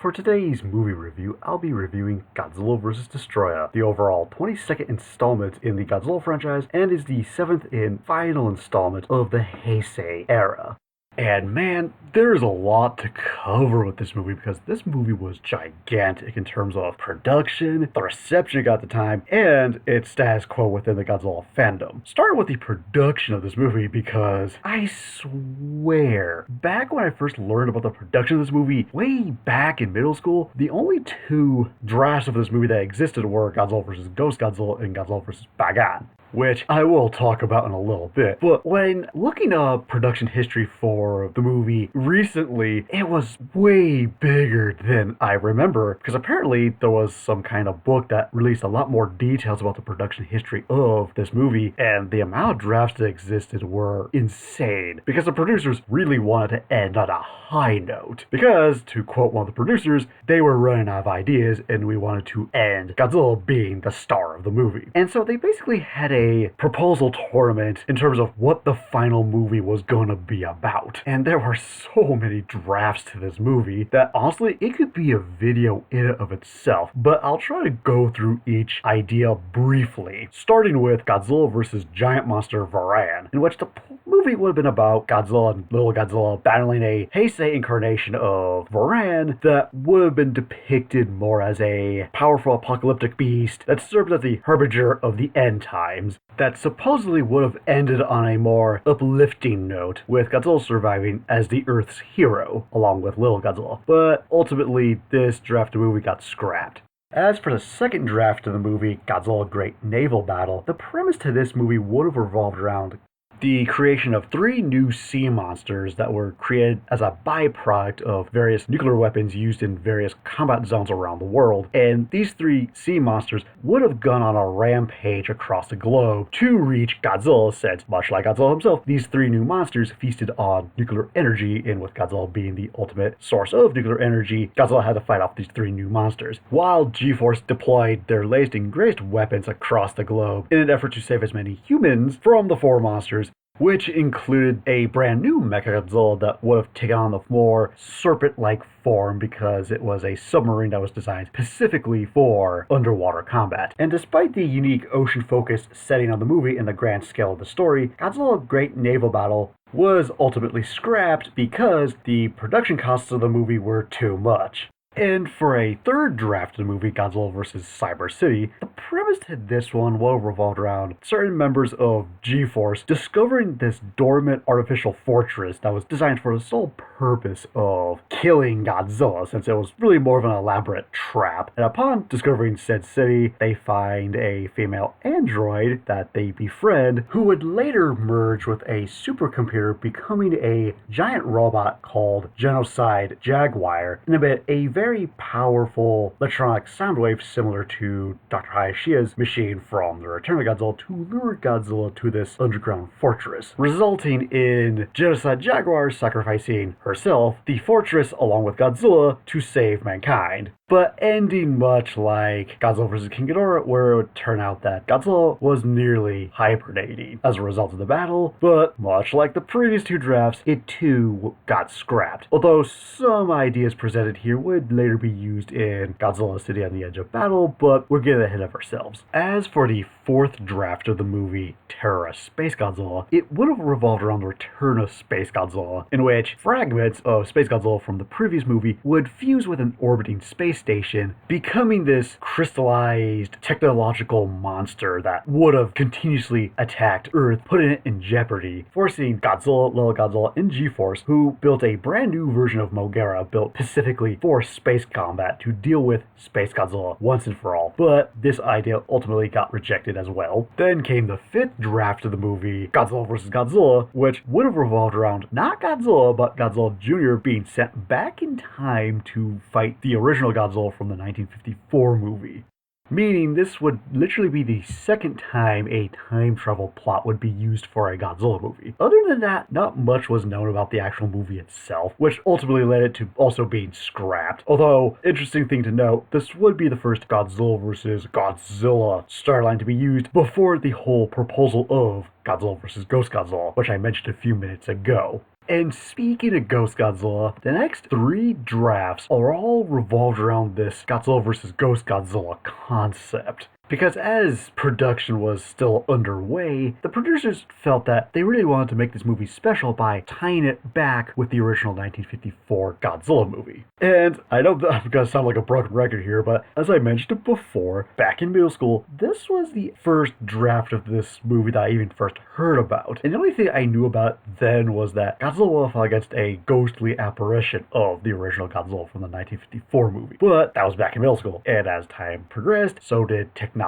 for today's movie review, I'll be reviewing Godzilla vs. Destoroyah, the overall 22nd installment in the Godzilla franchise, and is the 7th and final installment of the Heisei era. And man, there's a lot to cover with this movie because this movie was gigantic in terms of production, the reception it got at the time, and its status quo within the Godzilla fandom. Starting with the production of this movie because I swear, back when I first learned about the production of this movie, way back in middle school, the only two drafts of this movie that existed were Godzilla vs. Ghost Godzilla and Godzilla vs. Bagan, which I will talk about in a little bit. But when looking up production history for the movie recently, it was way bigger than I remember, because apparently there was some kind of book that released a lot more details about the production history of this movie, and the amount of drafts that existed were insane, because the producers really wanted to end on a high note, because, to quote one of the producers, they were running out of ideas and we wanted to end Godzilla being the star of the movie. And so they basically had a proposal tournament in terms of what the final movie was going to be about. And there were so many drafts to this movie that honestly, it could be a video in and of itself, but I'll try to go through each idea briefly, starting with Godzilla vs. Giant Monster Varan, in which the movie would have been about Godzilla and Little Godzilla battling a Heisei incarnation of Varan that would have been depicted more as a powerful apocalyptic beast that served as the harbinger of the end times, that supposedly would have ended on a more uplifting note, with Godzilla surviving as the Earth's hero, along with Little Godzilla. But ultimately, this draft of the movie got scrapped. As for the second draft of the movie, Godzilla Great Naval Battle, the premise to this movie would have revolved around the creation of 3 new sea monsters that were created as a byproduct of various nuclear weapons used in various combat zones around the world. And these 3 sea monsters would have gone on a rampage across the globe to reach Godzilla, since, much like Godzilla himself, these 3 new monsters feasted on nuclear energy, and with Godzilla being the ultimate source of nuclear energy, Godzilla had to fight off these 3 new monsters, while G-Force deployed their latest and greatest weapons across the globe in an effort to save as many humans from the 4 monsters, which included a brand new Mechagodzilla that would have taken on the more serpent-like form because it was a submarine that was designed specifically for underwater combat. And despite the unique ocean-focused setting of the movie and the grand scale of the story, Godzilla Great Naval Battle was ultimately scrapped because the production costs of the movie were too much. And for a third draft of the movie, Godzilla vs. Cyber City, the premise to this one will revolve around certain members of G-Force discovering this dormant artificial fortress that was designed for the sole purpose of killing Godzilla, since it was really more of an elaborate trap. And upon discovering said city, they find a female android that they befriend, who would later merge with a supercomputer, becoming a giant robot called Genocide Jaguar, and a very powerful electronic sound wave similar to Dr. Hayashi's machine from The Return of Godzilla to lure Godzilla to this underground fortress, resulting in Genocide Jaguar sacrificing herself, the fortress, along with Godzilla, to save mankind. But ending much like Godzilla vs. King Ghidorah, where it would turn out that Godzilla was nearly hibernating as a result of the battle, but much like the previous 2 drafts, it too got scrapped. Although some ideas presented here would later be used in Godzilla City on the Edge of Battle, but we're getting ahead of ourselves. As for the 4th draft of the movie, Terror of Space Godzilla, it would have revolved around the return of Space Godzilla, in which fragments of Space Godzilla from the previous movie would fuse with an orbiting space station, becoming this crystallized technological monster that would have continuously attacked Earth, putting it in jeopardy, forcing Godzilla, Little Godzilla, and G-Force, who built a brand new version of Mogera built specifically for space combat, to deal with Space Godzilla once and for all. But this idea ultimately got rejected as well. Then came the 5th draft of the movie, Godzilla vs. Godzilla, which would have revolved around not Godzilla, but Godzilla Jr. being sent back in time to fight the original Godzilla from the 1954 movie. Meaning this would literally be the second time a time travel plot would be used for a Godzilla movie. Other than that, not much was known about the actual movie itself, which ultimately led it to also being scrapped. Although, interesting thing to note, this would be the first Godzilla vs. Godzilla storyline to be used before the whole proposal of Godzilla vs. Ghost Godzilla, which I mentioned a few minutes ago. And speaking of Ghost Godzilla, the next 3 drafts are all revolved around this Godzilla vs. Ghost Godzilla concept. Because as production was still underway, the producers felt that they really wanted to make this movie special by tying it back with the original 1954 Godzilla movie. And I know that I'm going to sound like a broken record here, but as I mentioned before, back in middle school, this was the first draft of this movie that I even first heard about. And the only thing I knew about then was that Godzilla fought against a ghostly apparition of the original Godzilla from the 1954 movie. But that was back in middle school, and as time progressed, so did technology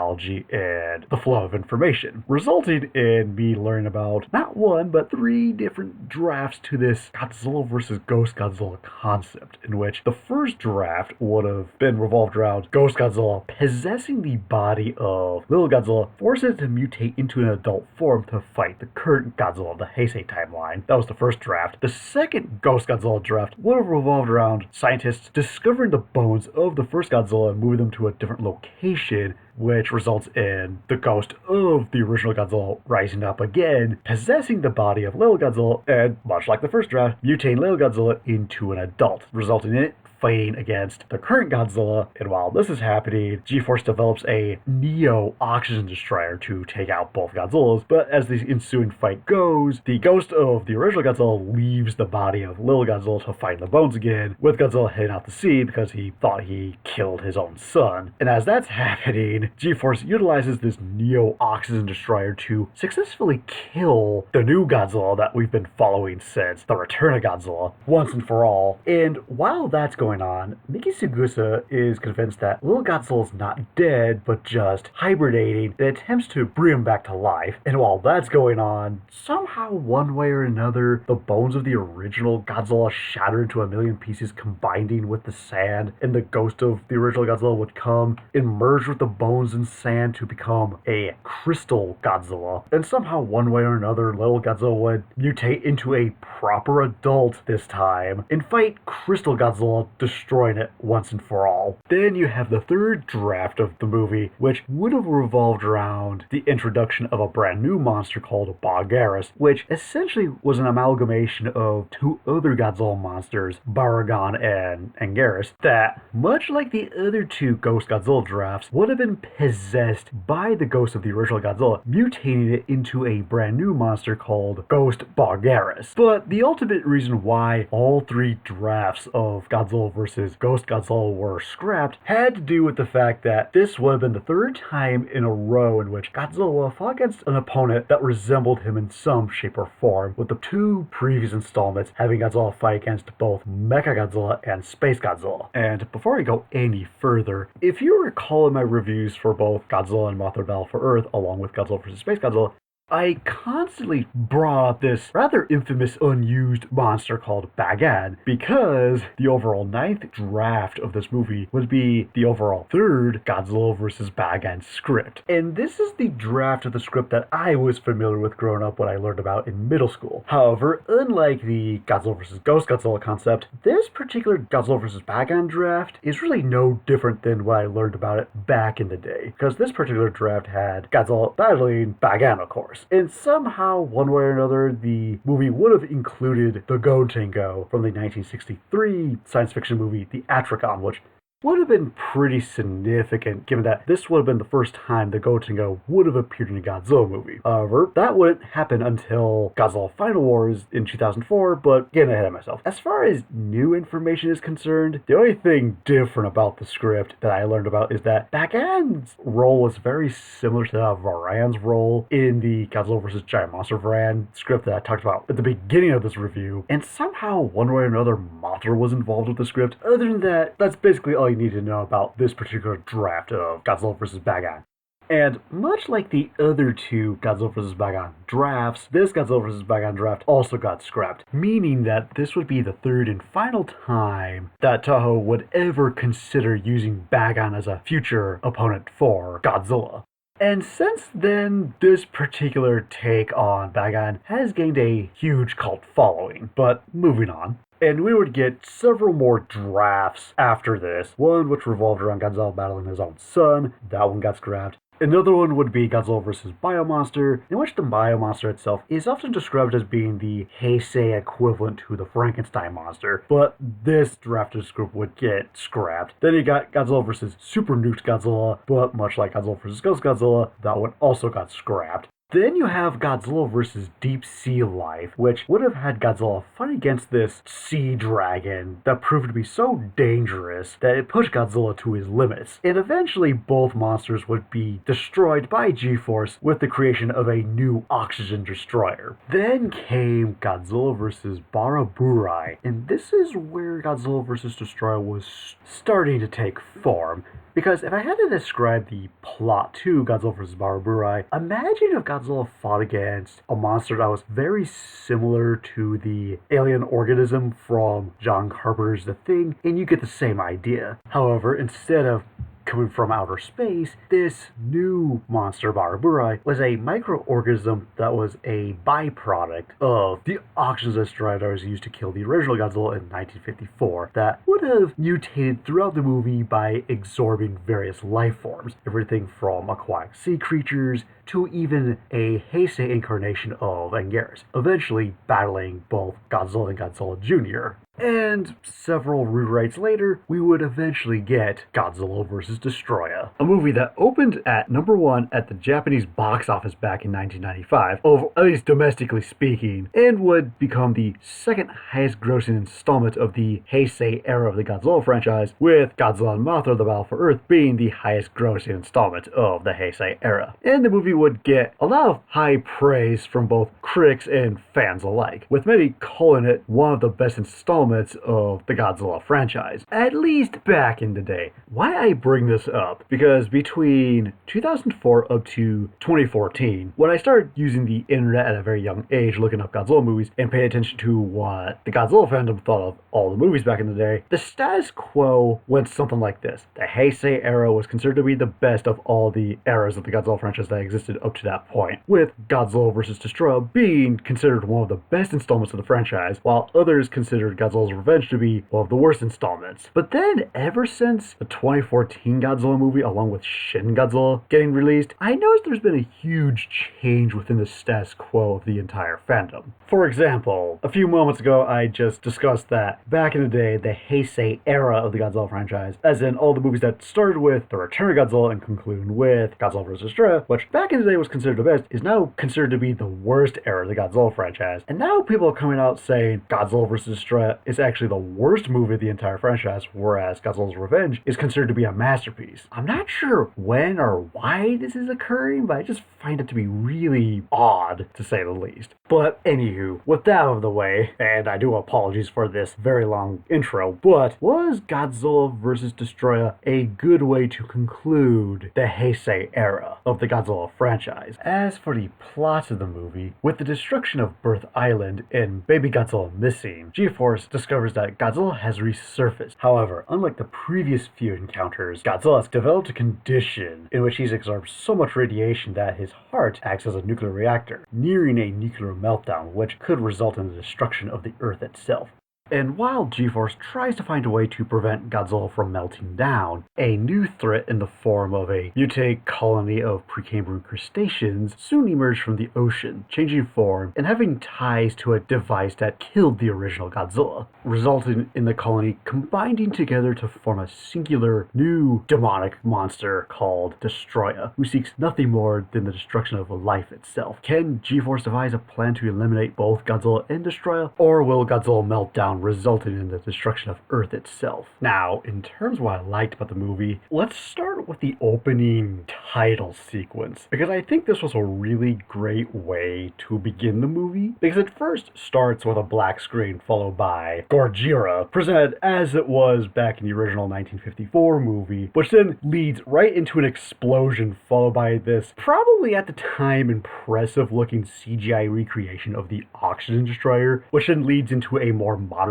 and the flow of information, resulting in me learning about not 1, but 3 different drafts to this Godzilla vs. Ghost Godzilla concept, in which the first draft would have been revolved around Ghost Godzilla possessing the body of little Godzilla, forcing it to mutate into an adult form to fight the current Godzilla of the Heisei timeline. That was the first draft. The second Ghost Godzilla draft would have revolved around scientists discovering the bones of the first Godzilla and moving them to a different location, which results in the ghost of the original Godzilla rising up again, possessing the body of little Godzilla, and, much like the first draft, mutating little Godzilla into an adult, resulting in it fighting against the current Godzilla. And while this is happening, G-Force develops a Neo-Oxygen Destroyer to take out both Godzillas, but as the ensuing fight goes, the ghost of the original Godzilla leaves the body of little Godzilla to find the bones again, with Godzilla heading out to sea because he thought he killed his own son. And as that's happening, G-Force utilizes this Neo-Oxygen Destroyer to successfully kill the new Godzilla that we've been following since the return of Godzilla, once and for all. And while that's going on, Miki Sugusa is convinced that little Godzilla's not dead, but just hibernating, and attempts to bring him back to life. And while that's going on, somehow, one way or another, the bones of the original Godzilla shatter into a million pieces, combining with the sand, and the ghost of the original Godzilla would come and merge with the bones and sand to become a crystal Godzilla. And somehow, one way or another, little Godzilla would mutate into a proper adult this time, and fight crystal Godzilla, destroying it once and for all. Then you have the third draft of the movie, which would have revolved around the introduction of a brand new monster called Bargaris, which essentially was an amalgamation of 2 other Godzilla monsters, Baragon and Anguirus, that, much like the other 2 Ghost Godzilla drafts, would have been possessed by the ghost of the original Godzilla, mutating it into a brand new monster called Ghost Bargaris. But the ultimate reason why all 3 drafts of Godzilla vs. Ghost Godzilla were scrapped had to do with the fact that this would have been the 3rd time in a row in which Godzilla fought against an opponent that resembled him in some shape or form, with the 2 previous installments having Godzilla fight against both Mechagodzilla and Space Godzilla. And before I go any further, if you recall in my reviews for both Godzilla and Mothra Battle for Earth, along with Godzilla vs. Space Godzilla, I constantly brought up this rather infamous unused monster called Bagan, because the overall 9th draft of this movie would be the overall 3rd Godzilla vs. Bagan script. And this is the draft of the script that I was familiar with growing up, when I learned about in middle school. However, unlike the Godzilla vs. Ghost Godzilla concept, this particular Godzilla vs. Bagan draft is really no different than what I learned about it back in the day, because this particular draft had Godzilla battling Bagan, of course. And somehow, one way or another, the movie would have included the Gotengo from the 1963 science fiction movie, The Atricon, which would have been pretty significant, given that this would have been the first time the Gotengo would have appeared in a Godzilla movie. However, that wouldn't happen until Godzilla Final Wars in 2004, but getting ahead of myself. As far as new information is concerned, the only thing different about the script that I learned about is that Bagan's role was very similar to Varan's role in the Godzilla vs. Giant Monster Varan script that I talked about at the beginning of this review, and somehow, one way or another, Mothra was involved with the script. Other than that, that's basically all you need to know about this particular draft of Godzilla vs. Bagan. And much like the other 2 Godzilla vs. Bagan drafts, this Godzilla vs. Bagan draft also got scrapped, meaning that this would be the 3rd and final time that Toho would ever consider using Bagan as a future opponent for Godzilla. And since then, this particular take on Bagan has gained a huge cult following. But moving on. And we would get several more drafts after this. One which revolved around Godzilla battling his own son. That one got scrapped. Another one would be Godzilla vs. Biomonster, in which the Biomonster itself is often described as being the Heisei equivalent to the Frankenstein monster, but this drafters group would get scrapped. Then you got Godzilla vs. Super Nuked Godzilla, but much like Godzilla vs. Ghost Godzilla, that one also got scrapped. Then you have Godzilla vs. Deep Sea Life, which would have had Godzilla fight against this sea dragon that proved to be so dangerous that it pushed Godzilla to his limits. And eventually both monsters would be destroyed by G-Force with the creation of a new oxygen destroyer. Then came Godzilla vs. Baraburai, and this is where Godzilla vs. Destroyer was starting to take form. Because if I had to describe the plot to Godzilla vs. Baraburai, imagine if Godzilla fought against a monster that was very similar to the alien organism from John Carpenter's The Thing, and you get the same idea. However, instead of coming from outer space, this new monster, Baraburai, was a microorganism that was a byproduct of the oxygen destroyer that was used to kill the original Godzilla in 1954 that would have mutated throughout the movie by absorbing various life forms, everything from aquatic sea creatures to even a Heisei incarnation of Anguirus, eventually battling both Godzilla and Godzilla Jr. And several rewrites later, we would eventually get Godzilla vs. Destoroyah, a movie that opened at #1 at the Japanese box office back in 1995, at least domestically speaking, and would become the second highest grossing installment of the Heisei era of the Godzilla franchise, with Godzilla and Mothra: The Battle for Earth being the highest grossing installment of the Heisei era. And the movie would get a lot of high praise from both critics and fans alike, with many calling it one of the best installments of the Godzilla franchise, at least back in the day. Why I bring this up? Because between 2004 up to 2014, when I started using the internet at a very young age, looking up Godzilla movies and paying attention to what the Godzilla fandom thought of all the movies back in the day, the status quo went something like this. The Heisei era was considered to be the best of all the eras of the Godzilla franchise that existed up to that point, with Godzilla vs. Destoroyah being considered one of the best installments of the franchise, while others considered Godzilla's Revenge to be one of the worst installments. But then, ever since the 2014 Godzilla movie, along with Shin Godzilla getting released, I noticed there's been a huge change within the status quo of the entire fandom. For example, a few moments ago I just discussed that back in the day, the Heisei era of the Godzilla franchise, as in all the movies that started with the Return of Godzilla and conclude with Godzilla vs. Destoroyah, which back in the day was considered the best, is now considered to be the worst era of the Godzilla franchise. And now people are coming out saying Godzilla vs. Destoroyah is actually the worst movie of the entire franchise, whereas Godzilla's Revenge is considered to be a masterpiece. I'm not sure when or why this is occurring, but I just find it to be really odd, to say the least. But anywho, with that out of the way, and I do apologize for this very long intro, but was Godzilla vs. Destoroyah a good way to conclude the Heisei era of the Godzilla franchise? As for the plot of the movie, with the destruction of Birth Island and baby Godzilla missing, G-Force discovers that Godzilla has resurfaced. However, unlike the previous few encounters, Godzilla has developed a condition in which he's absorbed so much radiation that his heart acts as a nuclear reactor, nearing a nuclear meltdown, which could result in the destruction of the Earth itself. And while G-Force tries to find a way to prevent Godzilla from melting down, a new threat in the form of a mutated colony of Precambrian crustaceans soon emerged from the ocean, changing form and having ties to a device that killed the original Godzilla, resulting in the colony combining together to form a singular new demonic monster called Destoroyah, who seeks nothing more than the destruction of life itself. Can G-Force devise a plan to eliminate both Godzilla and Destoroyah, or will Godzilla melt down, resulting in the destruction of Earth itself? Now, in terms of what I liked about the movie, let's start with the opening title sequence, because I think this was a really great way to begin the movie, because it first starts with a black screen followed by Godzilla, presented as it was back in the original 1954 movie, which then leads right into an explosion followed by this, probably at the time, impressive looking CGI recreation of the oxygen destroyer, which then leads into a more modernized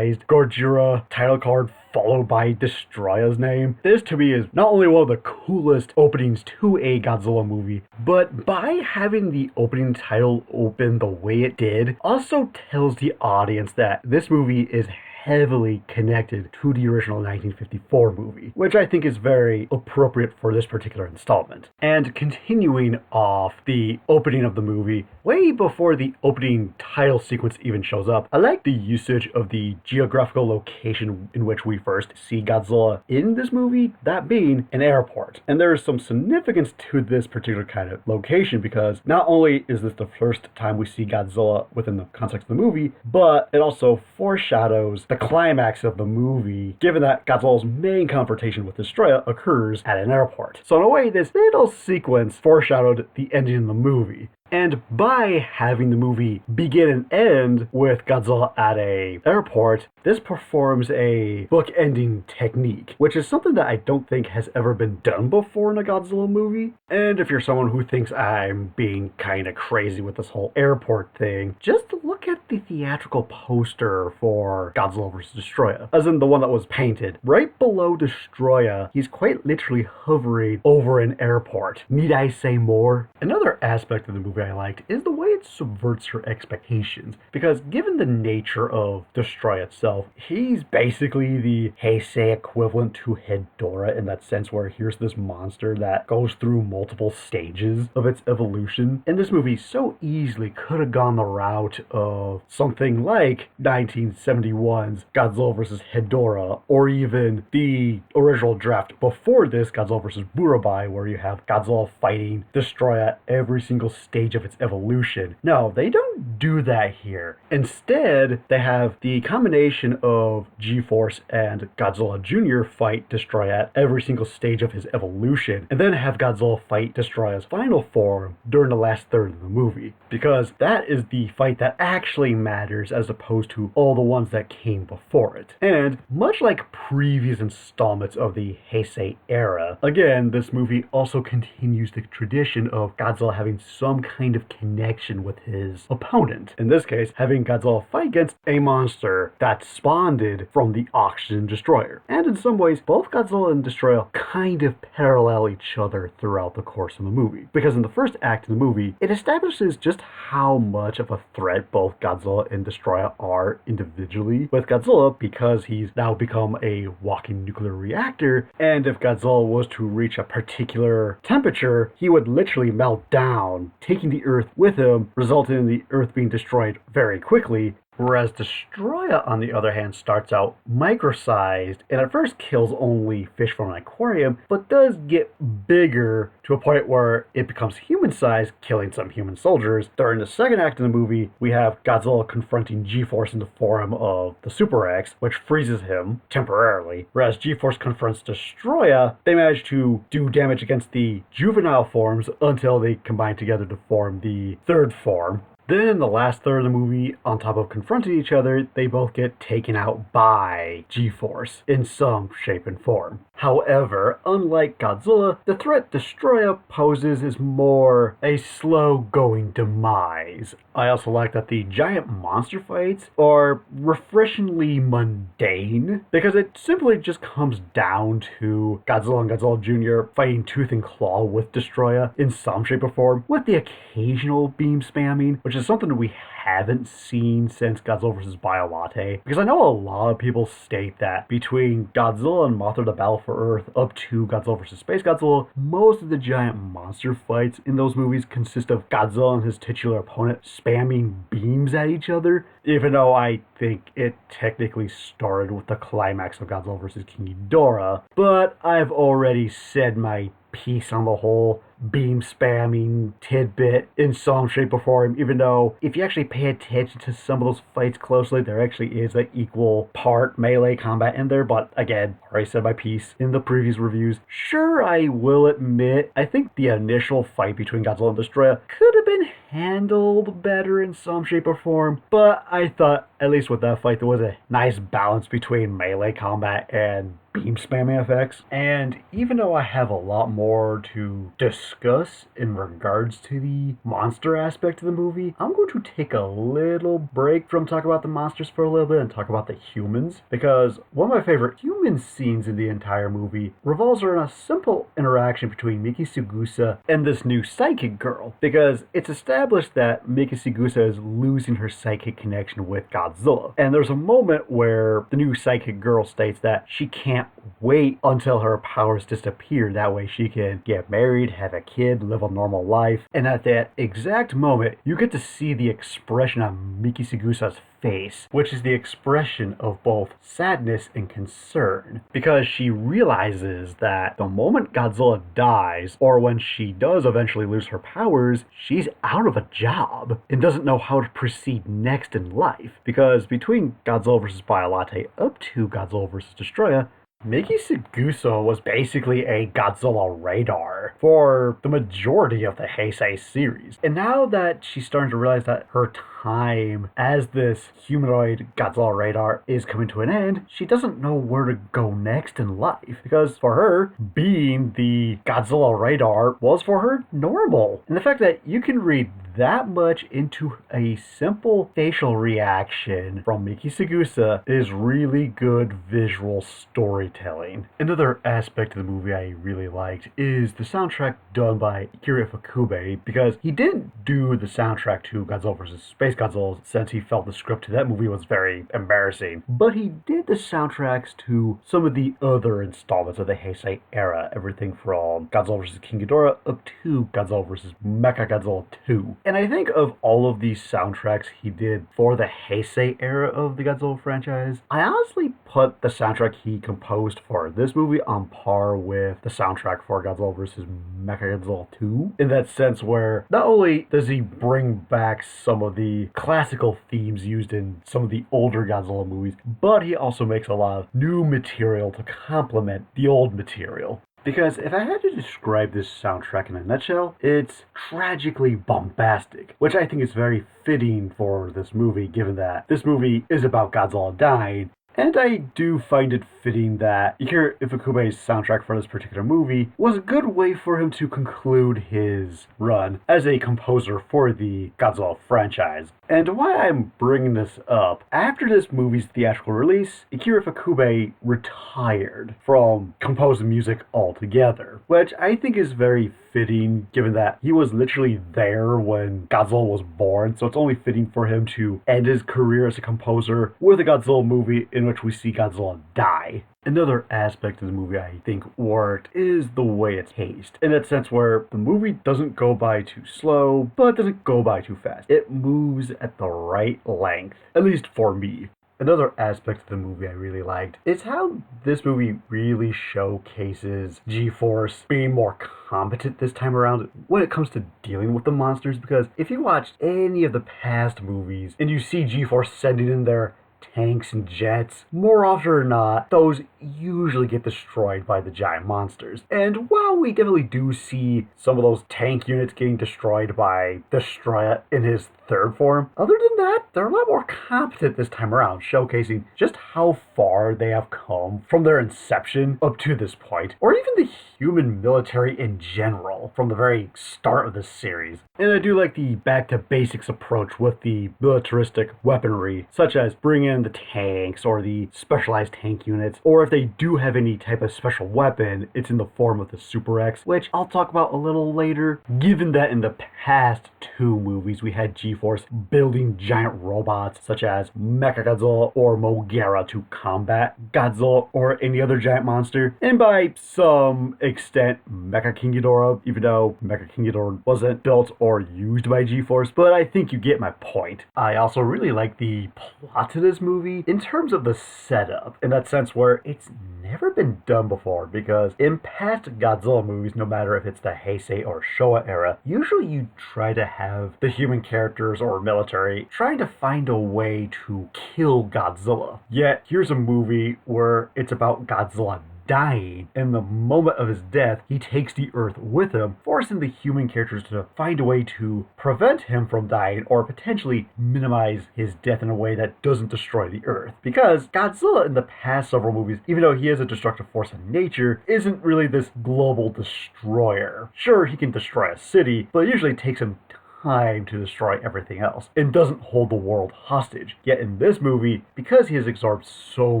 Godzilla title card followed by Destoroyah's name. This to me is not only one of the coolest openings to a Godzilla movie, but by having the opening title open the way it did, also tells the audience that this movie is heavily connected to the original 1954 movie, which I think is very appropriate for this particular installment. And continuing off the opening of the movie, way before the opening title sequence even shows up, I like the usage of the geographical location in which we first see Godzilla in this movie, that being an airport. And there is some significance to this particular kind of location because not only is this the first time we see Godzilla within the context of the movie, but it also foreshadows the climax of the movie, given that Godzilla's main confrontation with Destoroyah occurs at an airport. So in a way, this little sequence foreshadowed the ending of the movie. And by having the movie begin and end with Godzilla at an airport, this performs a book-ending technique, which is something that I don't think has ever been done before in a Godzilla movie. And if you're someone who thinks I'm being kind of crazy with this whole airport thing, just look at the theatrical poster for Godzilla vs. Destoroyah, as in the one that was painted. Right below Destoroyah, he's quite literally hovering over an airport. Need I say more? Another aspect of the movie I liked is the way it subverts your expectations, because given the nature of Destoroyah itself, he's basically the Heisei equivalent to Hedorah in that sense, where here's this monster that goes through multiple stages of its evolution. And this movie so easily could have gone the route of something like 1971's Godzilla vs. Hedorah, or even the original draft before this, Godzilla vs. Burabai, where you have Godzilla fighting Destoroyah at every single stage of its evolution. No, they don't do that here. Instead, they have the combination of G-Force and Godzilla Jr. fight Destoroyah at every single stage of his evolution, and then have Godzilla fight Destoroyah's final form during the last third of the movie, because that is the fight that actually matters as opposed to all the ones that came before it. And much like previous installments of the Heisei era, again, this movie also continues the tradition of Godzilla having some kind of connection with his opponent. In this case, having Godzilla fight against a monster that spawned from the Oxygen Destroyer. And in some ways, both Godzilla and Destoroyah kind of parallel each other throughout the course of the movie. Because in the first act of the movie, it establishes just how much of a threat both Godzilla and Destoroyah are individually. With Godzilla, because he's now become a walking nuclear reactor, and if Godzilla was to reach a particular temperature, he would literally melt down, taking the Earth with him, resulting in the Earth being destroyed very quickly. Whereas Destoroyah, on the other hand, starts out micro-sized and at first kills only fish from an aquarium, but does get bigger to a point where it becomes human-sized, killing some human soldiers. During the second act of the movie, we have Godzilla confronting G-Force in the form of the Super X, which freezes him temporarily. Whereas G-Force confronts Destoroyah, they manage to do damage against the juvenile forms until they combine together to form the third form. Then in the last third of the movie, on top of confronting each other, they both get taken out by G-Force in some shape and form. However, unlike Godzilla, the threat Destoroyah poses is more a slow-going demise. I also like that the giant monster fights are refreshingly mundane, because it simply just comes down to Godzilla and Godzilla Jr. fighting tooth and claw with Destoroyah in some shape or form, with the occasional beam spamming, which is something we haven't seen since Godzilla vs. Biolate. Because I know a lot of people state that between Godzilla and Mothra the Battle for Earth up to Godzilla vs. Space Godzilla, most of the giant monster fights in those movies consist of Godzilla and his titular opponent spamming beams at each other, even though I think it technically started with the climax of Godzilla vs. King Ghidorah. But I've already said my piece on the whole beam spamming tidbit in some shape or form, even though if you actually pay attention to some of those fights closely, there actually is an equal part melee combat in there. But again, already said my piece in the previous reviews. Sure, I will admit, I think the initial fight between Godzilla and Destoroyah could have been handled better in some shape or form, but I thought, at least with that fight, there was a nice balance between melee combat and beam spamming effects. And even though I have a lot more to discuss in regards to the monster aspect of the movie, I'm going to take a little break from talking about the monsters for a little bit and talk about the humans, because one of my favorite human scenes in the entire movie revolves around a simple interaction between Miki Sugusa and this new psychic girl, because it's established that Miki Sugusa is losing her psychic connection with Godzilla. And there's a moment where the new psychic girl states that she can't wait until her powers disappear, that way she can get married, have a kid, live a normal life. And at that exact moment, you get to see the expression on Miki Sugusa's face, which is the expression of both sadness and concern, because she realizes that the moment Godzilla dies, or when she does eventually lose her powers, she's out of a job and doesn't know how to proceed next in life, because between Godzilla vs. Biollante up to Godzilla vs. Destoroyah, Miki Sugusa was basically a Godzilla radar for the majority of the Heisei series. And now that she's starting to realize that her time as this humanoid Godzilla radar is coming to an end, she doesn't know where to go next in life. Because for her, being the Godzilla radar was for her normal. And the fact that you can read that much into a simple facial reaction from Miki Sugusa is really good visual storytelling. Another aspect of the movie I really liked is the soundtrack done by Akira Ifukube, because he didn't do the soundtrack to Godzilla vs. Space Godzilla since he felt the script to that movie was very embarrassing, but he did the soundtracks to some of the other installments of the Heisei era, everything from Godzilla vs. King Ghidorah up to Godzilla vs. Mechagodzilla 2. And I think of all of these soundtracks he did for the Heisei era of the Godzilla franchise, I honestly put the soundtrack he composed for this movie on par with the soundtrack for Godzilla vs. Mechagodzilla 2, in that sense where not only does he bring back some of the classical themes used in some of the older Godzilla movies, but he also makes a lot of new material to complement the old material. Because if I had to describe this soundtrack in a nutshell, it's tragically bombastic, which I think is very fitting for this movie, given that this movie is about Godzilla dying. And I do find it fitting that Akira Ifukube's soundtrack for this particular movie was a good way for him to conclude his run as a composer for the Godzilla franchise. And why I'm bringing this up, after this movie's theatrical release, Akira Ifukube retired from composing music altogether, which I think is very fitting given that he was literally there when Godzilla was born, so it's only fitting for him to end his career as a composer with a Godzilla movie in which we see Godzilla die. Another aspect of the movie I think worked is the way it's paced, in that sense where the movie doesn't go by too slow, but doesn't go by too fast. It moves at the right length, at least for me. Another aspect of the movie I really liked is how this movie really showcases G-Force being more competent this time around when it comes to dealing with the monsters, because if you watched any of the past movies and you see G-Force sending in their tanks and jets, more often than not, those usually get destroyed by the giant monsters. And while we definitely do see some of those tank units getting destroyed by Destoroyah in his third form, other than that, they're a lot more competent this time around, showcasing just how far they have come from their inception up to this point, or even the human military in general from the very start of this series. And I do like the back-to-basics approach with the militaristic weaponry, such as bringing in the tanks or the specialized tank units, or if they do have any type of special weapon, it's in the form of the Super X, which I'll talk about a little later, given that in the past two movies we had G-Force building giant robots such as Mechagodzilla or Mogera to combat Godzilla or any other giant monster, and by some extent Mecha King Ghidorah, even though Mecha King Ghidorah wasn't built or used by G-Force, but I think you get my point. I also really like the plot to this movie in terms of the setup, in that sense where it's never been done before, because in past Godzilla movies, no matter if it's the Heisei or Showa era, usually you try to have the human characters or military trying to find a way to kill Godzilla. Yet here's a movie where it's about Godzilla dying. In the moment of his death, he takes the Earth with him, forcing the human characters to find a way to prevent him from dying or potentially minimize his death in a way that doesn't destroy the Earth. Because Godzilla in the past several movies, even though he is a destructive force in nature, isn't really this global destroyer. Sure, he can destroy a city, but it usually takes him time to destroy everything else and doesn't hold the world hostage. Yet in this movie, because he has absorbed so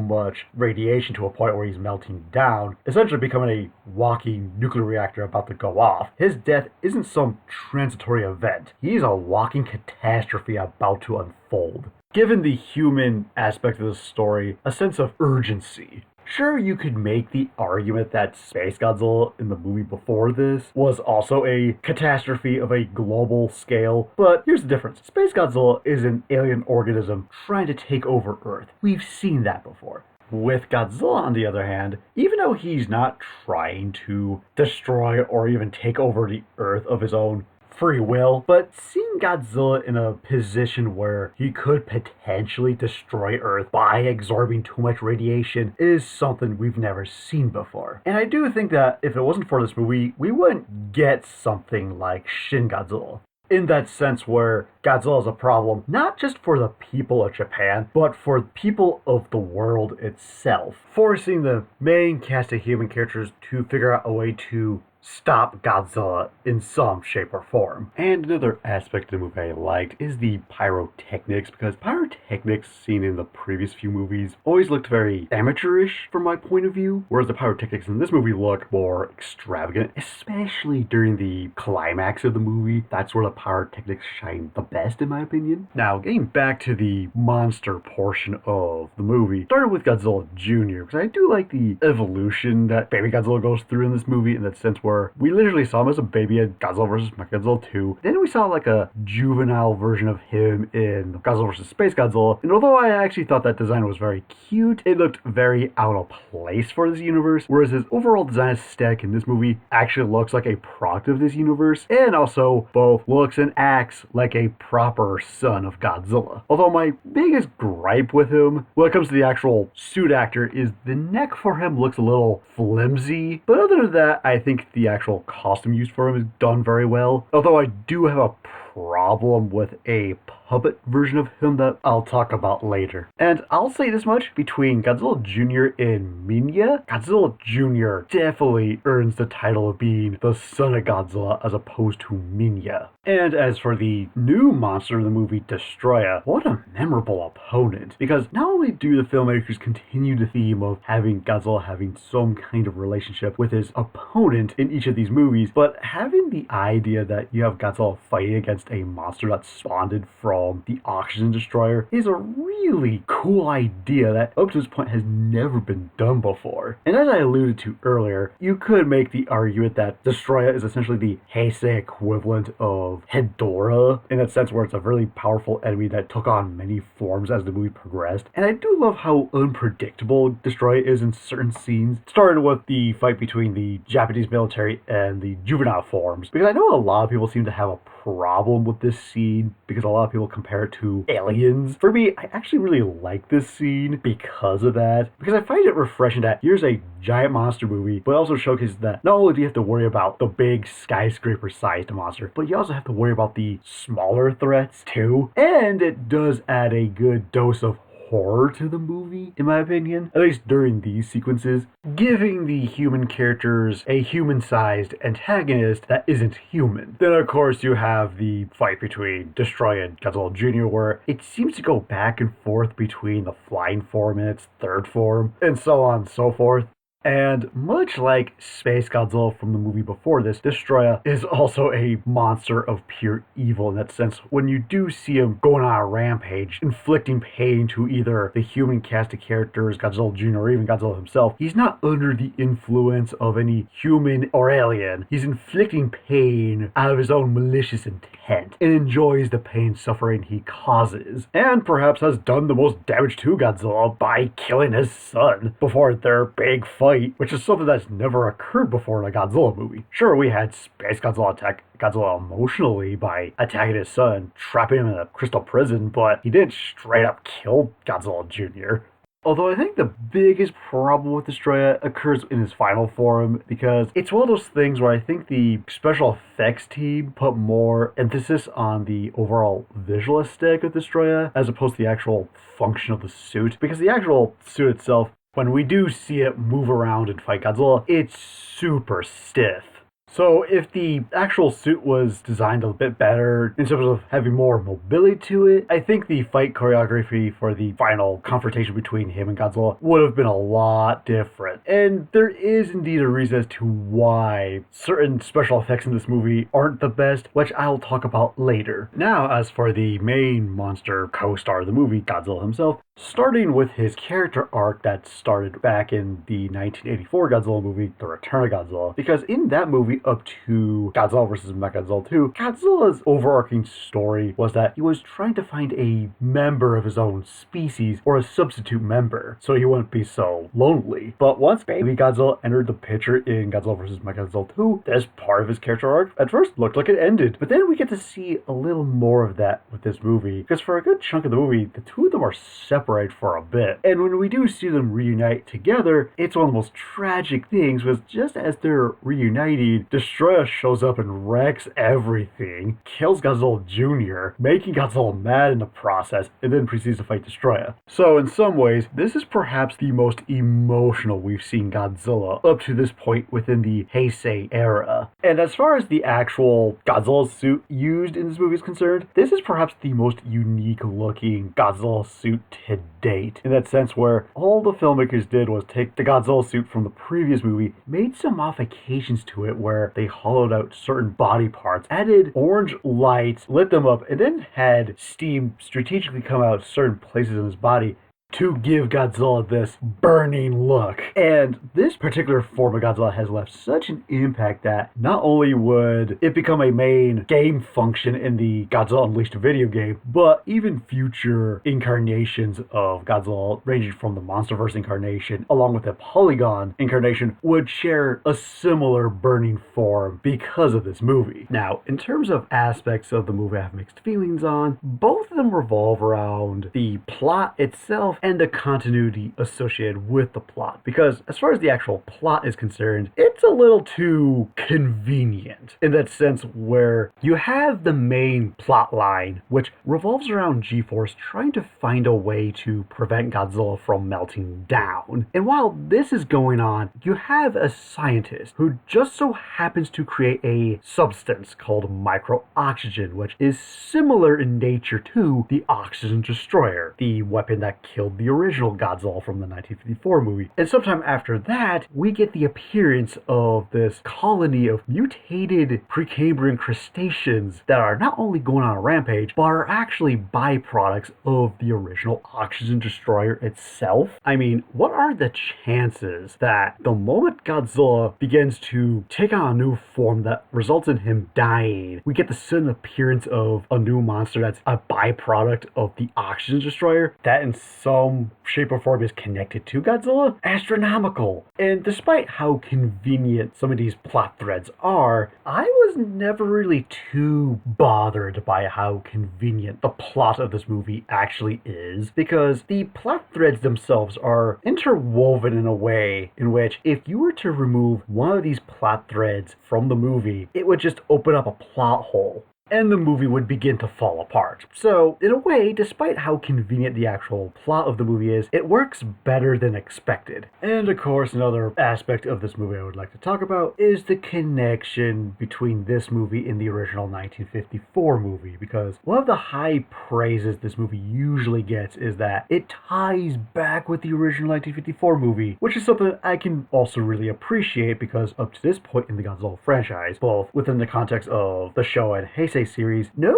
much radiation to a point where he's melting down, essentially becoming a walking nuclear reactor about to go off, his death isn't some transitory event. He's a walking catastrophe about to unfold, giving the human aspect of the story a sense of urgency. Sure, you could make the argument that Space Godzilla in the movie before this was also a catastrophe of a global scale, but here's the difference. Space Godzilla is an alien organism trying to take over Earth. We've seen that before. With Godzilla, on the other hand, even though he's not trying to destroy or even take over the Earth of his own free will, but seeing Godzilla in a position where he could potentially destroy Earth by absorbing too much radiation is something we've never seen before. And I do think that if it wasn't for this movie, we wouldn't get something like Shin Godzilla. In that sense where Godzilla is a problem, not just for the people of Japan, but for people of the world itself, forcing the main cast of human characters to figure out a way to stop Godzilla in some shape or form. And another aspect of the movie I liked is the pyrotechnics, because pyrotechnics seen in the previous few movies always looked very amateurish from my point of view, whereas the pyrotechnics in this movie look more extravagant, especially during the climax of the movie. That's where the pyrotechnics shine the best, in my opinion. Now, getting back to the monster portion of the movie, starting with Godzilla Jr., because I do like the evolution that baby Godzilla goes through in this movie, in that sense where we literally saw him as a baby in Godzilla vs. Mechagodzilla 2. Then we saw like a juvenile version of him in Godzilla vs. Space Godzilla. And although I actually thought that design was very cute, it looked very out of place for this universe, whereas his overall design aesthetic in this movie actually looks like a product of this universe, and also both looks and acts like a proper son of Godzilla. Although my biggest gripe with him, when it comes to the actual suit actor, is the neck for him looks a little flimsy. But other than that, I think the actual costume used for him is done very well. Although I do have a problem with a puppet version of him that I'll talk about later. And I'll say this much, between Godzilla Jr. and Minya, Godzilla Jr. definitely earns the title of being the son of Godzilla as opposed to Minya. And as for the new monster in the movie, Destoroyah, what a memorable opponent. Because not only do the filmmakers continue the theme of having Godzilla having some kind of relationship with his opponent in each of these movies, but having the idea that you have Godzilla fighting against a monster that spawned from the Oxygen Destroyer is a really cool idea that up to this point has never been done before. And as I alluded to earlier, you could make the argument that Destoroyah is essentially the Heisei equivalent of Hedorah, in that sense where it's a really powerful enemy that took on many forms as the movie progressed. And I do love how unpredictable Destoroyah is in certain scenes, starting with the fight between the Japanese military and the juvenile forms, because I know a lot of people seem to have a problem with this scene because a lot of people compare it to Aliens. For me, I actually really like this scene because of that, because I find it refreshing that here's a giant monster movie, but also showcases that not only do you have to worry about the big skyscraper-sized monster, but you also have to worry about the smaller threats too. And it does add a good dose of horror to the movie, in my opinion, at least during these sequences, giving the human characters a human-sized antagonist that isn't human. Then of course you have the fight between Destoroyah and Godzilla Jr., where it seems to go back and forth between the flying form and its third form, and so on and so forth. And much like Space Godzilla from the movie before this, Destoroyah is also a monster of pure evil in that sense. When you do see him going on a rampage, inflicting pain to either the human cast of characters, Godzilla Jr., or even Godzilla himself, he's not under the influence of any human or alien. He's inflicting pain out of his own malicious intent and enjoys the pain and suffering he causes. And perhaps has done the most damage to Godzilla by killing his son before their big fight, which is something that's never occurred before in a Godzilla movie. Sure, we had Space Godzilla attack Godzilla emotionally by attacking his son, trapping him in a crystal prison, but he didn't straight up kill Godzilla Jr. Although I think the biggest problem with Destoroyah occurs in his final form, because it's one of those things where I think the special effects team put more emphasis on the overall visual aesthetic of Destoroyah as opposed to the actual function of the suit. Because the actual suit itself, when we do see it move around and fight Godzilla, it's super stiff. So if the actual suit was designed a bit better in terms of having more mobility to it, I think the fight choreography for the final confrontation between him and Godzilla would have been a lot different. And there is indeed a reason as to why certain special effects in this movie aren't the best, which I'll talk about later. Now, as for the main monster co-star of the movie, Godzilla himself, starting with his character arc that started back in the 1984 Godzilla movie, The Return of Godzilla, because in that movie up to Godzilla vs. Mechagodzilla 2, Godzilla's overarching story was that he was trying to find a member of his own species, or a substitute member, so he wouldn't be so lonely. But once baby Godzilla entered the picture in Godzilla vs. Mechagodzilla 2, this part of his character arc at first looked like it ended, but then we get to see a little more of that with this movie, because for a good chunk of the movie, the two of them are separated for a bit. And when we do see them reunite together, it's one of the most tragic things, because just as they're reuniting, Destoroyah shows up and wrecks everything, kills Godzilla Jr., making Godzilla mad in the process, and then proceeds to fight Destoroyah. So in some ways, this is perhaps the most emotional we've seen Godzilla up to this point within the Heisei era. And as far as the actual Godzilla suit used in this movie is concerned, this is perhaps the most unique looking Godzilla suit to date, in that sense where all the filmmakers did was take the Godzilla suit from the previous movie, made some modifications to it where they hollowed out certain body parts, added orange lights, lit them up, and then had steam strategically come out of certain places in his body to give Godzilla this burning look. And this particular form of Godzilla has left such an impact that not only would it become a main game function in the Godzilla Unleashed video game, but even future incarnations of Godzilla, ranging from the Monsterverse incarnation along with the Polygon incarnation, would share a similar burning form because of this movie. Now, in terms of aspects of the movie I have mixed feelings on, both of them revolve around the plot itself and the continuity associated with the plot. Because as far as the actual plot is concerned, it's a little too convenient in that sense where you have the main plot line, which revolves around G-Force trying to find a way to prevent Godzilla from melting down. And while this is going on, you have a scientist who just so happens to create a substance called micro-oxygen, which is similar in nature to the Oxygen Destroyer, the weapon that killed the original Godzilla from the 1954 movie. And sometime after that, we get the appearance of this colony of mutated Precambrian crustaceans that are not only going on a rampage, but are actually byproducts of the original Oxygen Destroyer itself. I mean, what are the chances that the moment Godzilla begins to take on a new form that results in him dying, we get the sudden appearance of a new monster that's a byproduct of the Oxygen Destroyer that in some shape or form is connected to Godzilla? Astronomical. And despite how convenient some of these plot threads are, I was never really too bothered by how convenient the plot of this movie actually is, because the plot threads themselves are interwoven in a way in which if you were to remove one of these plot threads from the movie, it would just open up a plot hole, and the movie would begin to fall apart. So, in a way, despite how convenient the actual plot of the movie is, it works better than expected. And of course, another aspect of this movie I would like to talk about is the connection between this movie and the original 1954 movie, because one of the high praises this movie usually gets is that it ties back with the original 1954 movie, which is something I can also really appreciate, because up to this point in the Godzilla franchise, both within the context of the show and Heisei series, no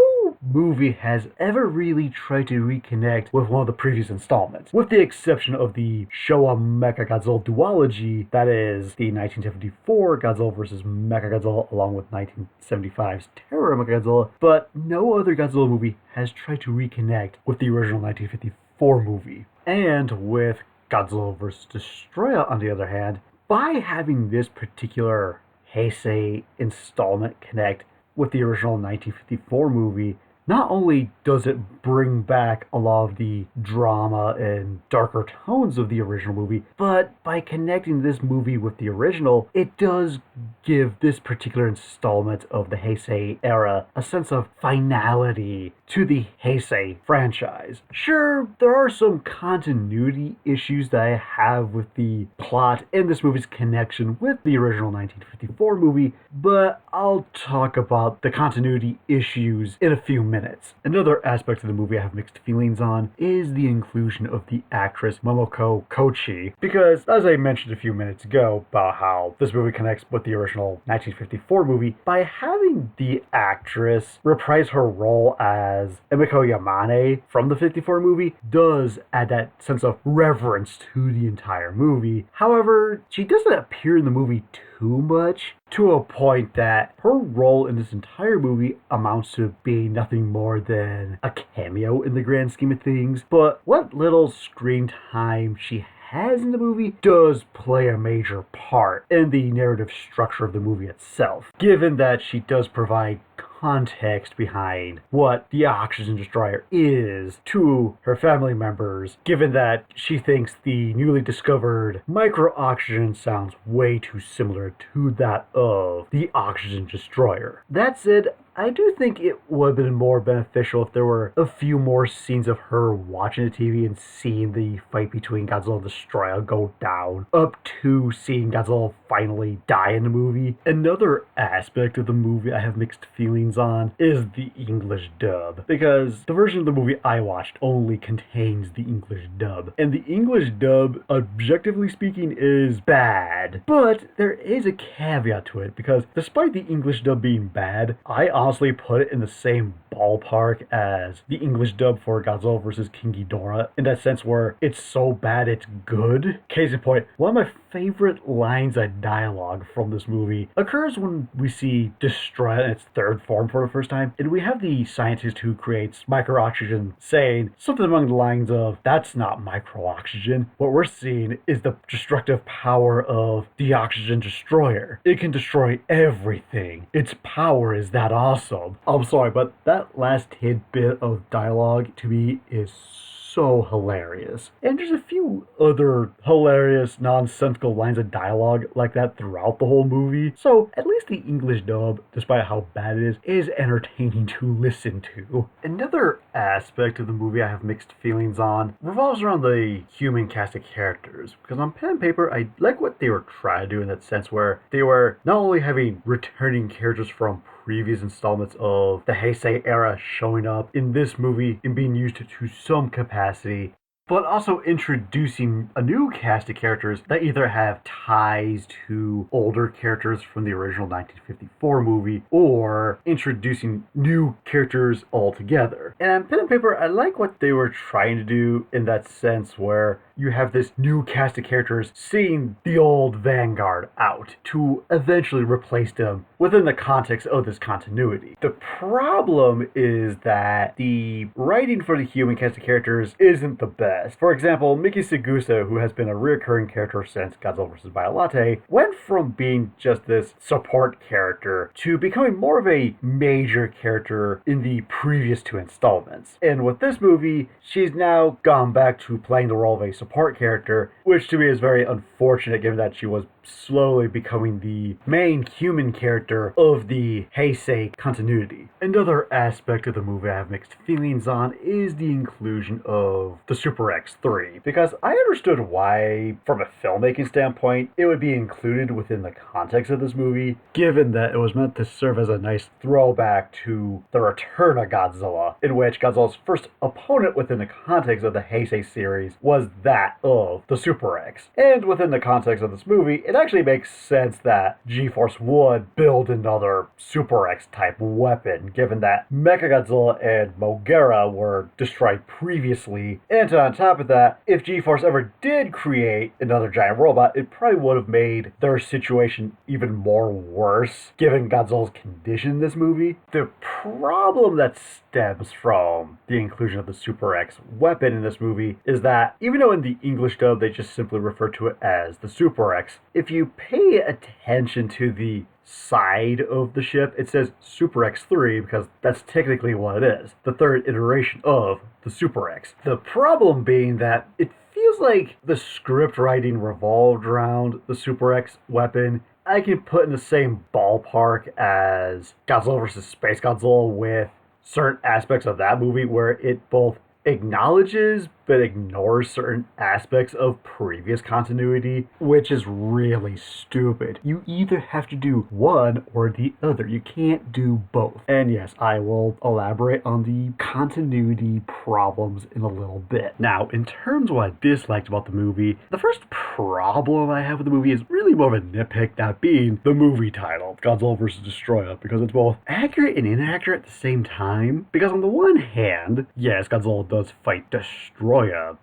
movie has ever really tried to reconnect with one of the previous installments, with the exception of the Showa Mechagodzilla duology, that is the 1974 Godzilla vs. Mechagodzilla along with 1975's Terror Mechagodzilla, but no other Godzilla movie has tried to reconnect with the original 1954 movie. And with Godzilla vs. Destoroyah, on the other hand, by having this particular Heisei installment connect with the original 1954 movie, not only does it bring back a lot of the drama and darker tones of the original movie, but by connecting this movie with the original, it does give this particular installment of the Heisei era a sense of finality to the Heisei franchise. Sure, there are some continuity issues that I have with the plot and this movie's connection with the original 1954 movie, but I'll talk about the continuity issues in a few minutes. Another aspect of the movie I have mixed feelings on is the inclusion of the actress Momoko Kōchi, because as I mentioned a few minutes ago about how this movie connects with the original 1954 movie, by having the actress reprise her role as Emiko Yamane from the 54 movie does add that sense of reverence to the entire movie. However, she doesn't appear in the movie too much, to a point that her role in this entire movie amounts to being nothing more than a cameo in the grand scheme of things. But what little screen time she has in the movie does play a major part in the narrative structure of the movie itself, given that she does provide context behind what the Oxygen Destroyer is to her family members, given that she thinks the newly discovered micro-oxygen sounds way too similar to that of the Oxygen Destroyer. That said, I do think it would have been more beneficial if there were a few more scenes of her watching the TV and seeing the fight between Godzilla and Destoroyah go down, up to seeing Godzilla finally die in the movie. Another aspect of the movie I have mixed feelings on is the English dub, because the version of the movie I watched only contains the English dub, and the English dub, objectively speaking, is bad. But there is a caveat to it, because despite the English dub being bad, I honestly put it in the same ballpark as the English dub for Godzilla vs. King Ghidorah, in that sense where it's so bad it's good. Case in point, one of my favorite lines of dialogue from this movie occurs when we see Destoroyah in its third form for the first time, and we have the scientist who creates micro-oxygen saying something along the lines of, "That's not micro-oxygen. What we're seeing is the destructive power of the Oxygen Destroyer. It can destroy everything. Its power is that awesome." I'm sorry, but that last tidbit of dialogue to me is so hilarious. And there's a few other hilarious, nonsensical lines of dialogue like that throughout the whole movie. So at least the English dub, despite how bad it is entertaining to listen to. Another aspect of the movie I have mixed feelings on revolves around the human cast of characters. Because on pen and paper, I like what they were trying to do in that sense where they were not only having returning characters from previous installments of the Heisei era showing up in this movie and being used to some capacity, but also introducing a new cast of characters that either have ties to older characters from the original 1954 movie, or introducing new characters altogether. And on pen and paper, I like what they were trying to do in that sense where you have this new cast of characters seeing the old Vanguard out to eventually replace them within the context of this continuity. The problem is that the writing for the human cast of characters isn't the best. For example, Miki Segusa, who has been a recurring character since Godzilla vs. Biolate, went from being just this support character to becoming more of a major character in the previous two installments. And with this movie, she's now gone back to playing the role of a support character, which to me is very unfortunate given that she was slowly becoming the main human character of the Heisei continuity. Another aspect of the movie I have mixed feelings on is the inclusion of the Super X3, because I understood why, from a filmmaking standpoint, it would be included within the context of this movie, given that it was meant to serve as a nice throwback to the return of Godzilla, in which Godzilla's first opponent within the context of the Heisei series was that of the Super X. And within the context of this movie, it actually makes sense that G-Force would build another Super X type weapon, given that Mechagodzilla and Mogera were destroyed previously. And on top of that, if G-Force ever did create another giant robot, it probably would have made their situation even more worse, given Godzilla's condition in this movie. The problem that stems from the inclusion of the Super X weapon in this movie is that, even though in the English dub they just simply refer to it as the Super X, if you pay attention to the side of the ship, it says Super X3 because that's technically what it is. The third iteration of the Super X. The problem being that it feels like the script writing revolved around the Super X weapon. I can put in the same ballpark as Godzilla vs. Space Godzilla with certain aspects of that movie where it both acknowledges but ignores certain aspects of previous continuity, which is really stupid. You either have to do one or the other. You can't do both. And yes, I will elaborate on the continuity problems in a little bit. Now, in terms of what I disliked about the movie, the first problem I have with the movie is really more of a nitpick, that being the movie title, Godzilla vs. Destoroyah, because it's both accurate and inaccurate at the same time. Because on the one hand, yes, Godzilla does fight Destoroyah,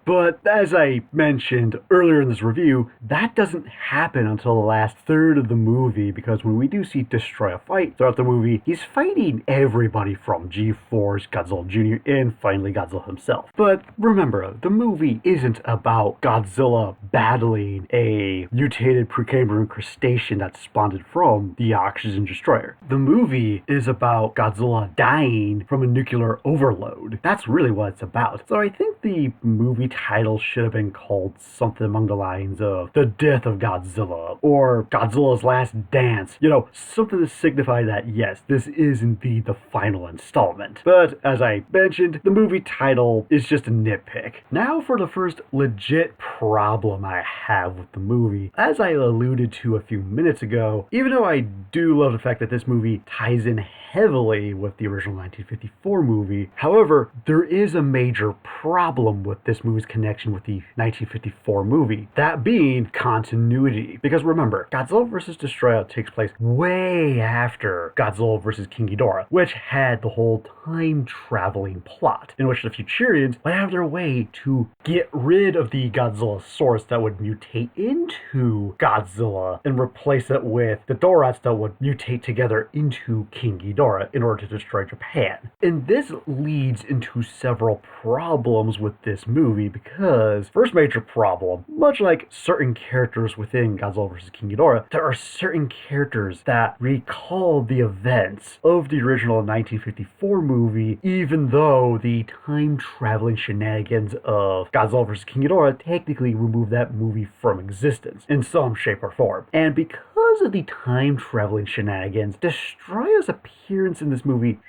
but as I mentioned earlier in this review, that doesn't happen until the last third of the movie, because when we do see Destoroyah fight throughout the movie, he's fighting everybody from G-Force, Godzilla Jr., and finally Godzilla himself. But remember, the movie isn't about Godzilla battling a mutated Precambrian crustacean that spawned from the Oxygen Destroyer. The movie is about Godzilla dying from a nuclear overload. That's really what it's about. So I think the movie title should have been called something along the lines of The Death of Godzilla or Godzilla's Last Dance. You know, something to signify that, yes, this is indeed the final installment. But as I mentioned, the movie title is just a nitpick. Now for the first legit problem I have with the movie. As I alluded to a few minutes ago, even though I do love the fact that this movie ties in heavily with the original 1954 movie, however, there is a major problem with this movie's connection with the 1954 movie, that being continuity. Because remember, Godzilla vs. Destoroyah takes place way after Godzilla vs. King Ghidorah, which had the whole time-traveling plot, in which the Futurians went out of their way to get rid of the Godzilla source that would mutate into Godzilla and replace it with the Dorats that would mutate together into King Ghidorah in order to destroy Japan. And this leads into several problems with this movie, because first major problem, much like certain characters within Godzilla vs. King Ghidorah, there are certain characters that recall the events of the original 1954 movie, even though the time-traveling shenanigans of Godzilla vs. King Ghidorah technically remove that movie from existence in some shape or form. And because of the time-traveling shenanigans, Destoroyah's appearance in this movie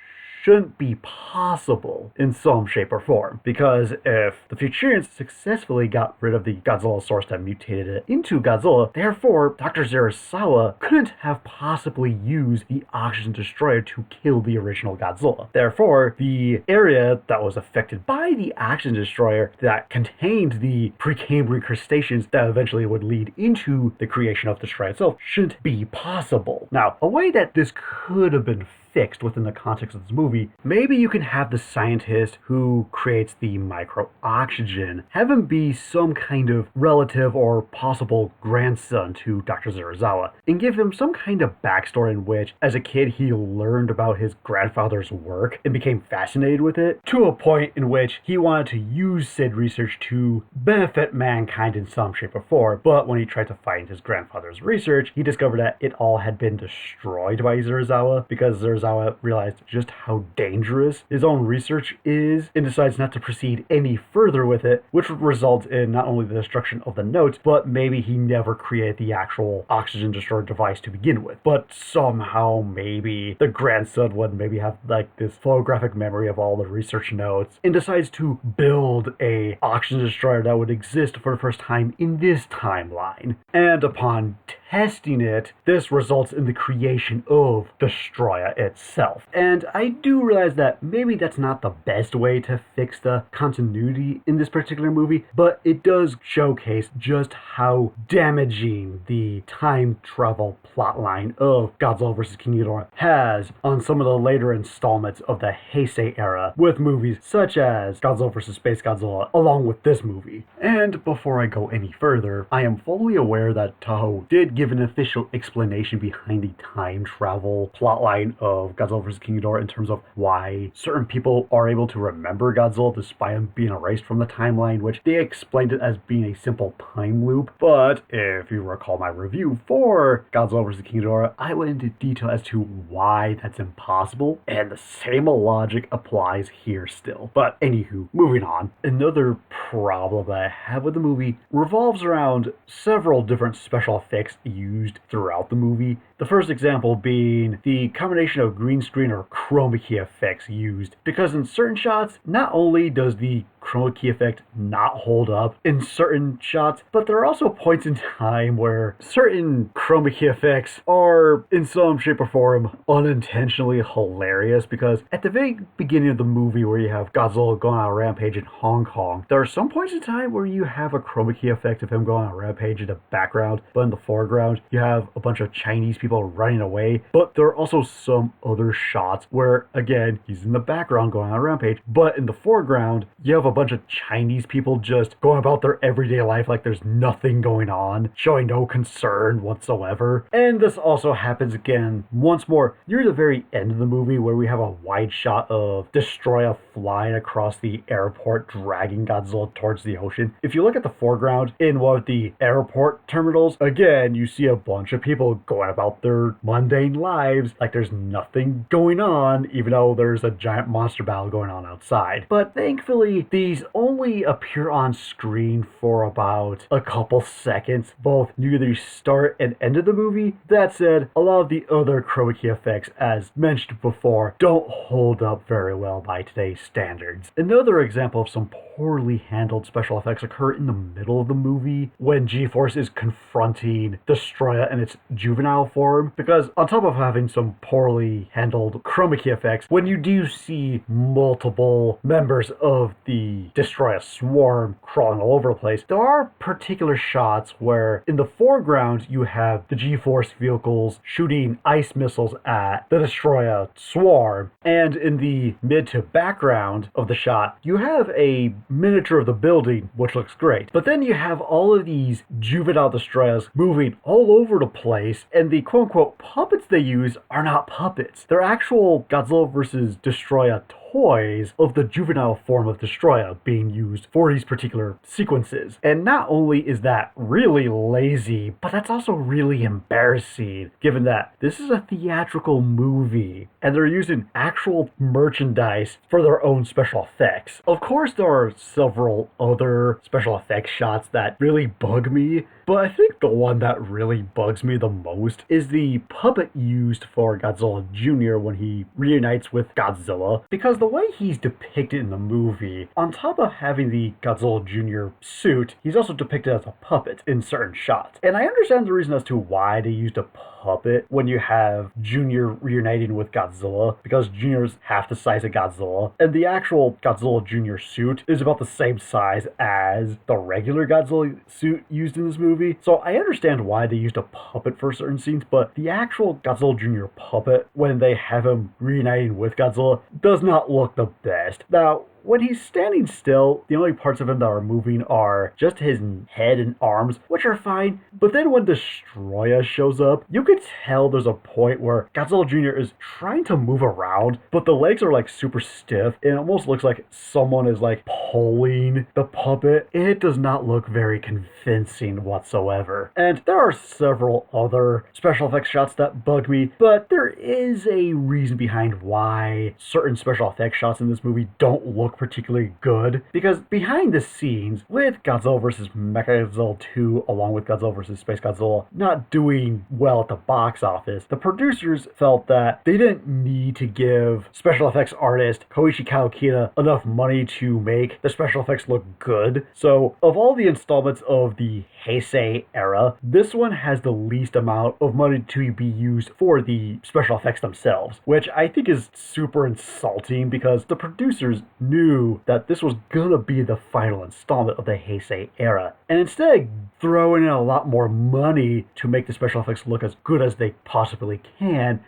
shouldn't be possible in some shape or form. Because if the Futurians successfully got rid of the Godzilla source that mutated it into Godzilla, therefore Dr. Zarasawa couldn't have possibly used the Oxygen Destroyer to kill the original Godzilla. Therefore, the area that was affected by the Oxygen Destroyer that contained the Precambrian crustaceans that eventually would lead into the creation of the Destroyer itself shouldn't be possible. Now, a way that this could have been fixed within the context of this movie, maybe you can have the scientist who creates the micro-oxygen, have him be some kind of relative or possible grandson to Dr. Zarasawa, and give him some kind of backstory in which, as a kid, he learned about his grandfather's work and became fascinated with it, to a point in which he wanted to use said research to benefit mankind in some shape or form, but when he tried to find his grandfather's research, he discovered that it all had been destroyed by Zarasawa, because Zarasawa realized just how dangerous his own research is and decides not to proceed any further with it, which would result in not only the destruction of the notes, but maybe he never created the actual Oxygen Destroyer device to begin with. But somehow maybe the grandson would maybe have like this photographic memory of all the research notes and decides to build a Oxygen Destroyer that would exist for the first time in this timeline. And upon testing it, this results in the creation of Destoroyah itself. And I do realize that maybe that's not the best way to fix the continuity in this particular movie, but it does showcase just how damaging the time travel plotline of Godzilla vs. King Ghidorah has on some of the later installments of the Heisei era, with movies such as Godzilla vs. Space Godzilla, along with this movie. And before I go any further, I am fully aware that Toho did give an official explanation behind the time travel plotline of of Godzilla vs. King Ghidorah in terms of why certain people are able to remember Godzilla despite him being erased from the timeline, which they explained it as being a simple time loop. But if you recall my review for Godzilla vs. King Ghidorah, I went into detail as to why that's impossible, and the same logic applies here still. But anywho, moving on. Another problem that I have with the movie revolves around several different special effects used throughout the movie. The first example being the combination of green screen or chroma key effects used, because in certain shots, not only does the chroma key effect not hold up in certain shots, but there are also points in time where certain chroma key effects are, in some shape or form, unintentionally hilarious, because at the very beginning of the movie where you have Godzilla going on a rampage in Hong Kong, there are some points in time where you have a chroma key effect of him going on a rampage in the background, but in the foreground, you have a bunch of Chinese people running away. But there are also some other shots where, again, he's in the background going on a rampage, but in the foreground, you have a bunch of Chinese people just going about their everyday life like there's nothing going on, showing no concern whatsoever. And this also happens again once more near the very end of the movie, where we have a wide shot of Destoroyah flying across the airport, dragging Godzilla towards the ocean. If you look at the foreground in one of the airport terminals, again, you see a bunch of people going about their mundane lives like there's nothing going on, even though there's a giant monster battle going on outside. But thankfully, these only appear on screen for about a couple seconds, both near the start and end of the movie. That said, a lot of the other chroma key effects, as mentioned before, don't hold up very well by today's standards. Another example of some poorly handled special effects occur in the middle of the movie when G-Force is confronting Destoroyah in its juvenile form, because on top of having some poorly handled chroma key effects, when you do see multiple members of the Destoroyah swarm crawling all over the place, there are particular shots where in the foreground you have the G-Force vehicles shooting ice missiles at the Destoroyah swarm, and in the mid to background of the shot you have a miniature of the building, which looks great. But then you have all of these juvenile Destoroyahs moving all over the place, and the quote-unquote puppets they use are not puppets. They're actual Godzilla vs. Destoroyah toys of the juvenile form of Destoroyah being used for these particular sequences. And not only is that really lazy, but that's also really embarrassing, given that this is a theatrical movie and they're using actual merchandise for their own special effects. Of course, there are several other special effects shots that really bug me, but I think the one that really bugs me the most is the puppet used for Godzilla Jr. when he reunites with Godzilla, because the way he's depicted in the movie, on top of having the Godzilla Jr. suit, he's also depicted as a puppet in certain shots. And I understand the reason as to why they used a puppet when you have Jr. reuniting with Godzilla, because Jr.'s half the size of Godzilla, and the actual Godzilla Jr. suit is about the same size as the regular Godzilla suit used in this movie. So I understand why they used a puppet for certain scenes, but the actual Godzilla Jr. puppet, when they have him reuniting with Godzilla, does not look the best. Now, when he's standing still, the only parts of him that are moving are just his head and arms, which are fine. But then when Destoroyah shows up, you can tell there's a point where Godzilla Jr. is trying to move around, but the legs are like super stiff, and it almost looks like someone is like pulling the puppet. It does not look very convincing whatsoever. And there are several other special effects shots that bug me, but there is a reason behind why certain special effects shots in this movie don't look particularly good, because behind the scenes, with Godzilla vs. Mechagodzilla 2 along with Godzilla vs. Space Godzilla not doing well at the box office, the producers felt that they didn't need to give special effects artist Koichi Kawakita enough money to make the special effects look good. So of all the installments of the Heisei era, this one has the least amount of money to be used for the special effects themselves, which I think is super insulting, because the producers knew knew that this was gonna be the final installment of the Heisei era, and instead of throwing in a lot more money to make the special effects look as good as they possibly can,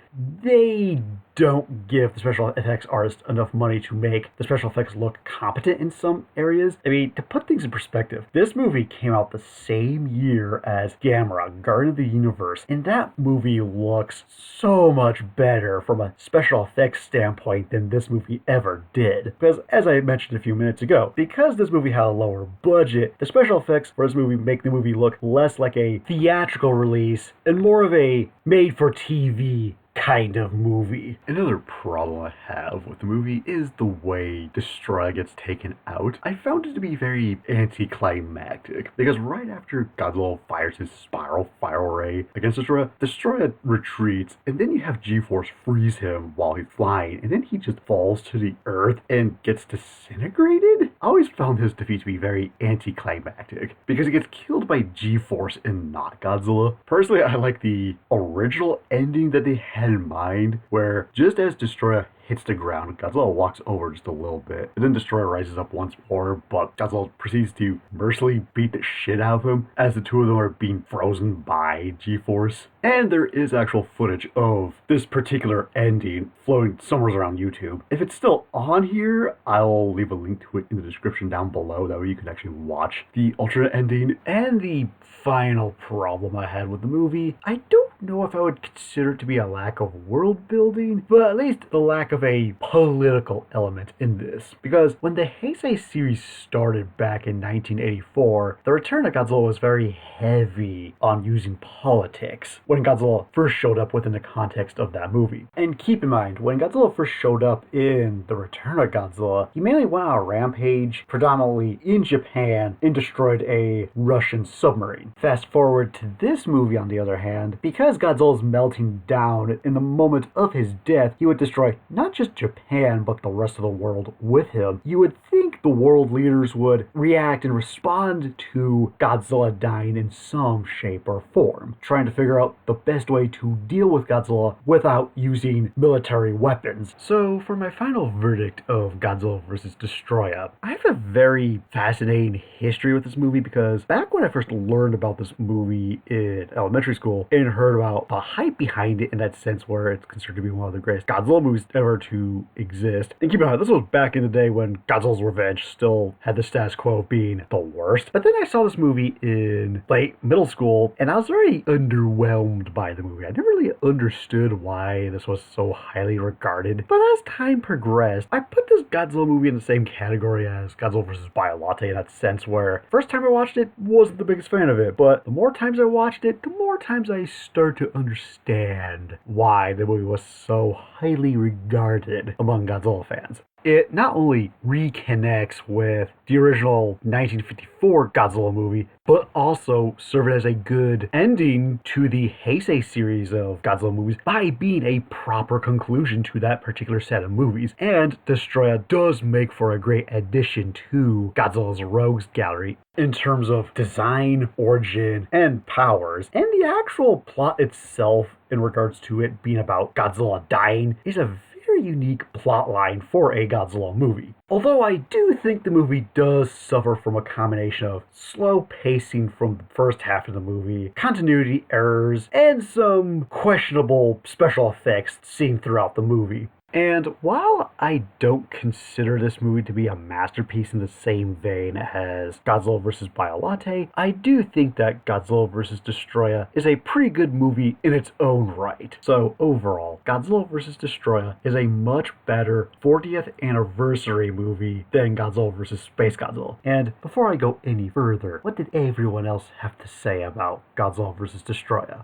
they don't give the special effects artist enough money to make the special effects look competent in some areas. I mean, to put things in perspective, this movie came out the same year as Gamera, Guardian of the Universe, and that movie looks so much better from a special effects standpoint than this movie ever did. Because, as I mentioned a few minutes ago, because this movie had a lower budget, the special effects for this movie make the movie look less like a theatrical release and more of a made-for-TV kind of movie. Another problem I have with the movie is the way Destoroyah gets taken out. I found it to be very anticlimactic, because right after Godzilla fires his spiral fire ray against Destoroyah, Destoroyah retreats, and then you have G-Force freeze him while he's flying, and then he just falls to the earth and gets disintegrated? I always found his defeat to be very anticlimactic, because he gets killed by G-Force and not Godzilla. Personally, I like the original ending that they had in mind, where just as Destoroyah hits the ground, Godzilla walks over just a little bit, and then Destoroyah rises up once more, but Godzilla proceeds to mercilessly beat the shit out of him as the two of them are being frozen by G-Force. And there is actual footage of this particular ending floating somewhere around YouTube. If it's still on here, I'll leave a link to it in the description down below, that way you can actually watch the alternate ending. And the final problem I had with the movie, I don't know if I would consider it to be a lack of world building, but at least the lack of a political element in this. Because when the Heisei series started back in 1984, the return of Godzilla was very heavy on using politics when Godzilla first showed up within the context of that movie. And keep in mind, when Godzilla first showed up in The Return of Godzilla, he mainly went on a rampage, predominantly in Japan, and destroyed a Russian submarine. Fast forward to this movie, on the other hand, because Godzilla's melting down in the moment of his death, he would destroy not just Japan, but the rest of the world with him. You would think the world leaders would react and respond to Godzilla dying in some shape or form, trying to figure out the best way to deal with Godzilla without using military weapons. So for my final verdict of Godzilla vs. Destoroyah, I have a very fascinating history with this movie, because back when I first learned about this movie in elementary school and heard about the hype behind it in that sense where it's considered to be one of the greatest Godzilla movies ever to exist. And keep in mind, this was back in the day when Godzilla's Revenge still had the status quo of being the worst. But then I saw this movie in late middle school, and I was very underwhelmed by the movie. I never really understood why this was so highly regarded. But as time progressed, I put this Godzilla movie in the same category as Godzilla vs. Biolate in that sense, where first time I watched it, wasn't the biggest fan of it, but the more times I watched it, the more times I start to understand why the movie was so highly regarded among Godzilla fans. It not only reconnects with the original 1954 Godzilla movie, but also served as a good ending to the Heisei series of Godzilla movies by being a proper conclusion to that particular set of movies. And Destoroyah does make for a great addition to Godzilla's Rogues Gallery in terms of design, origin, and powers. And the actual plot itself, in regards to it being about Godzilla dying, is a very unique plot line for a Godzilla movie. Although I do think the movie does suffer from a combination of slow pacing from the first half of the movie, continuity errors, and some questionable special effects seen throughout the movie. And while I don't consider this movie to be a masterpiece in the same vein as Godzilla vs. Biolate, I do think that Godzilla vs. Destoroyah is a pretty good movie in its own right. So overall, Godzilla vs. Destoroyah is a much better 40th anniversary movie than Godzilla vs. Space Godzilla. And before I go any further, what did everyone else have to say about Godzilla vs. Destoroyah?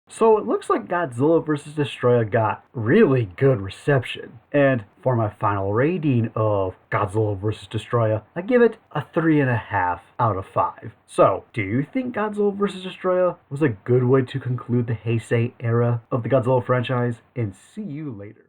So it looks like Godzilla vs. Destoroyah got really good reception. And for my final rating of Godzilla vs. Destoroyah, I give it a 3.5 out of 5. So, do you think Godzilla vs. Destoroyah was a good way to conclude the Heisei era of the Godzilla franchise? And see you later.